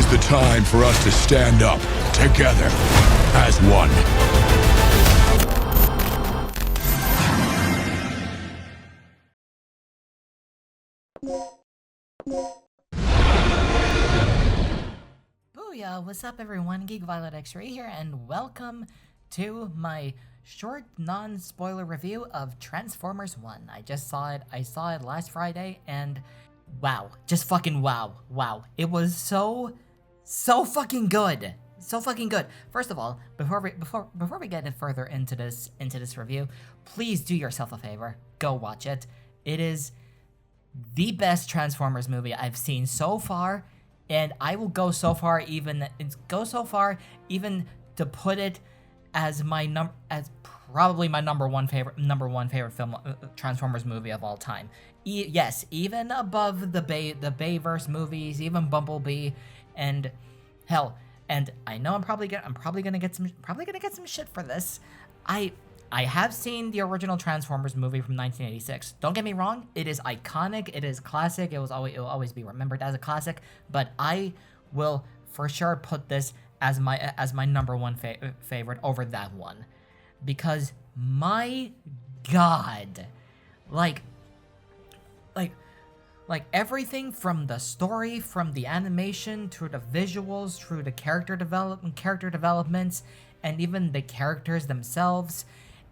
the time for us to stand up together as one. Booyah! What's up, everyone? Geek Violet X-Ray here, and welcome to my short non-spoiler review of Transformers 1. I saw it last Friday, and wow. Just fucking wow. Wow. It was so fucking good. So fucking good. First of all, before we get further into this review, please do yourself a favor. Go watch it. It is the best Transformers movie I've seen so far, and I will go so far even to put it as probably my number one favorite film Transformers movie of all time. Yes, even above the Bayverse movies, even Bumblebee, and hell, and I know I'm probably gonna get some shit for this. I have seen the original Transformers movie from 1986. Don't get me wrong, it is iconic, it is classic, it will always be remembered as a classic, but I will for sure put this as my number one favorite over that one. Because my god, like everything from the story, from the animation, through the visuals, through the character developments, and even the characters themselves,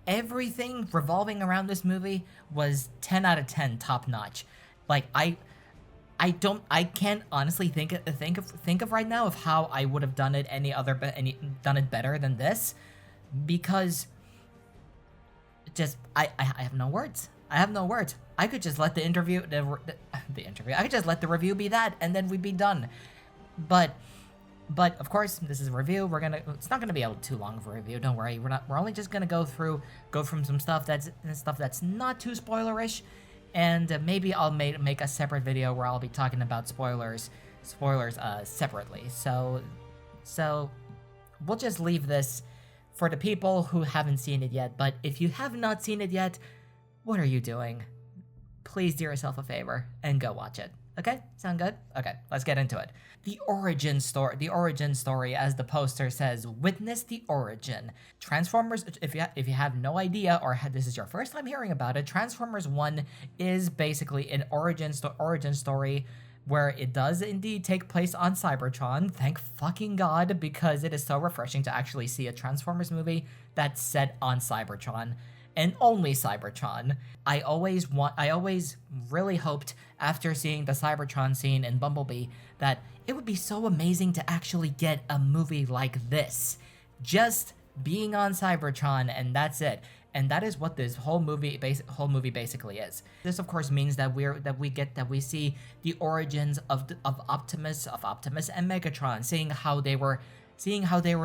everything revolving around this movie was 10 out of 10 top notch. Like I can't honestly think of right now of how I would have done it done it better than this, because just I have no words. I have no words. I could just let the review be that, and then we'd be done. But of course, this is a review. It's not gonna be too long of a review. Don't worry. We're only just gonna go from some stuff that's not too spoilerish, and maybe I'll make a separate video where I'll be talking about spoilers separately. So we'll just leave this for the people who haven't seen it yet. But if you have not seen it yet, what are you doing? Please do yourself a favor and go watch it. Okay? Sound good? Okay, let's get into it. The origin story, as the poster says, witness the origin. Transformers, if you have no idea, or this is your first time hearing about it, Transformers 1 is basically an origin story where it does indeed take place on Cybertron. Thank fucking God, because it is so refreshing to actually see a Transformers movie that's set on Cybertron. And only Cybertron. I always really hoped, after seeing the Cybertron scene in Bumblebee, that it would be so amazing to actually get a movie like this. Just being on Cybertron, and that's it. And that is what this whole movie basically is. This, of course, means that we see the origins of Optimus and Megatron, seeing how they were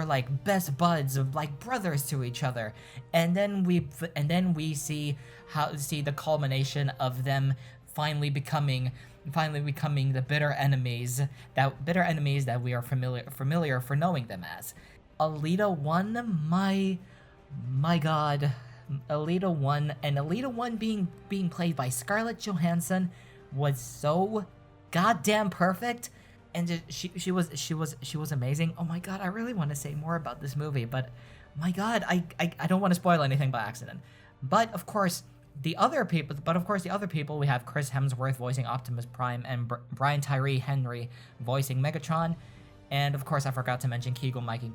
like best buds, of like brothers to each other, and then we see the culmination of them finally becoming the bitter enemies that we are familiar for knowing them as. Alita 1, my god, Alita 1, and Alita 1 being played by Scarlett Johansson was so goddamn perfect. And she was amazing. Oh my god, I really want to say more about this movie, but my god, I don't want to spoil anything by accident. But of course, the other people, we have Chris Hemsworth voicing Optimus Prime, and Brian Tyree Henry voicing Megatron, and of course I forgot to mention Keegan-Michael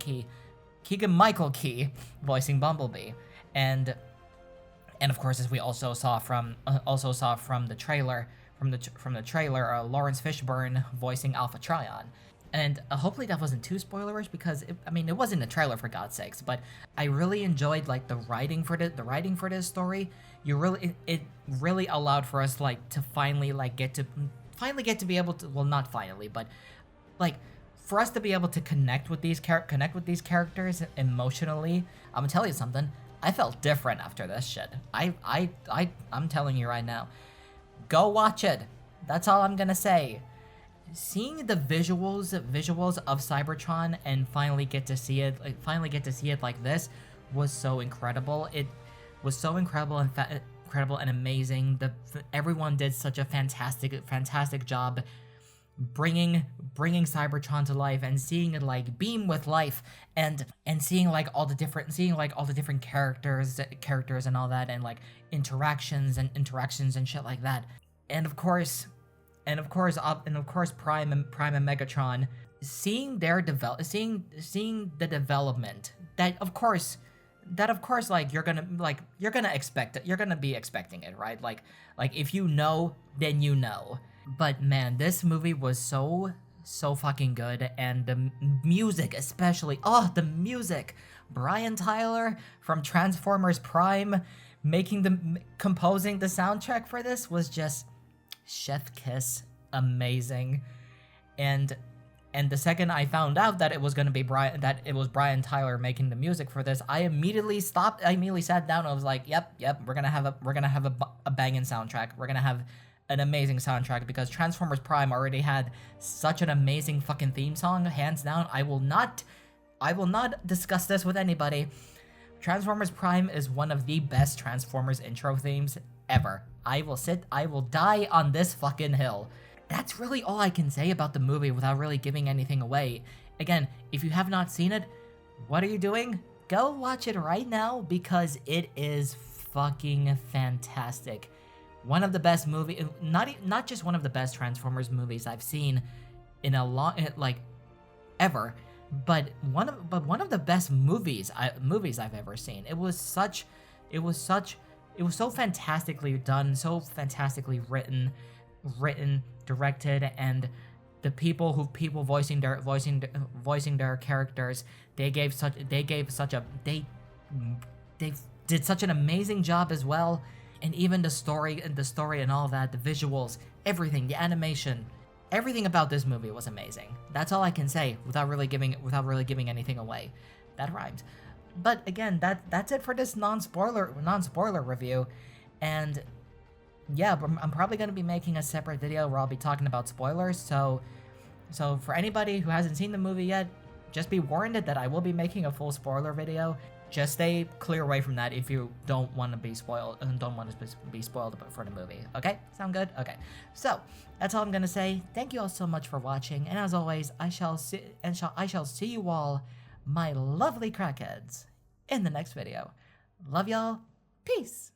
Key voicing Bumblebee, and of course, as we also saw from the trailer. From the trailer, Lawrence Fishburne voicing Alpha Trion. And hopefully that wasn't too spoilerish, because it wasn't a trailer, for God's sakes, but I really enjoyed like the writing for this story. It really allowed for us like to finally get to be able to, well, not finally, but like for us to be able to connect with these characters emotionally. I'm gonna tell you something. I felt different after this shit. I'm telling you right now. Go watch it. That's all I'm gonna say. Seeing the visuals of Cybertron and finally get to see it like this was so incredible. It was so incredible and amazing. Everyone did such a fantastic job bringing bringing Cybertron to life and seeing it like beam with life, and seeing like all the different characters and all that, and like interactions and shit like that. And of course Prime and Megatron, seeing their seeing the development that of course like you're gonna be expecting it, right? Like if you know, then you know. But man, this movie was so fucking good, and the music especially, the music, Brian Tyler from Transformers Prime composing the soundtrack for this was just chef kiss amazing. And the second I found out that it was Brian Tyler making the music for this, I immediately sat down and I was like, yep, we're gonna have a banging soundtrack. We're gonna have an amazing soundtrack, because Transformers Prime already had such an amazing fucking theme song, hands down. I will not discuss this with anybody. Transformers Prime is one of the best Transformers intro themes ever. I will die on this fucking hill. That's really all I can say about the movie without really giving anything away. Again, if you have not seen it, what are you doing? Go watch it right now, because it is fucking fantastic. One of the best movie, not just one of the best Transformers movies I've seen in a long, like, ever, but one of the best movies I've ever seen. It was so fantastically done, so fantastically written, directed, and the people voicing their characters, they did such an amazing job as well. And even the story and all that, the visuals, everything, the animation, everything about this movie was amazing. That's all I can say without really giving anything away. That rhymes. But again, that's it for this non-spoiler review. And yeah, I'm probably going to be making a separate video where I'll be talking about spoilers. So for anybody who hasn't seen the movie yet, just be warned that I will be making a full spoiler video. Just stay clear away from that if you don't want to be spoiled for the movie. Okay? Sound good? Okay. So that's all I'm gonna say. Thank you all so much for watching, and as always, I shall see you all, my lovely crackheads, in the next video. Love y'all. Peace.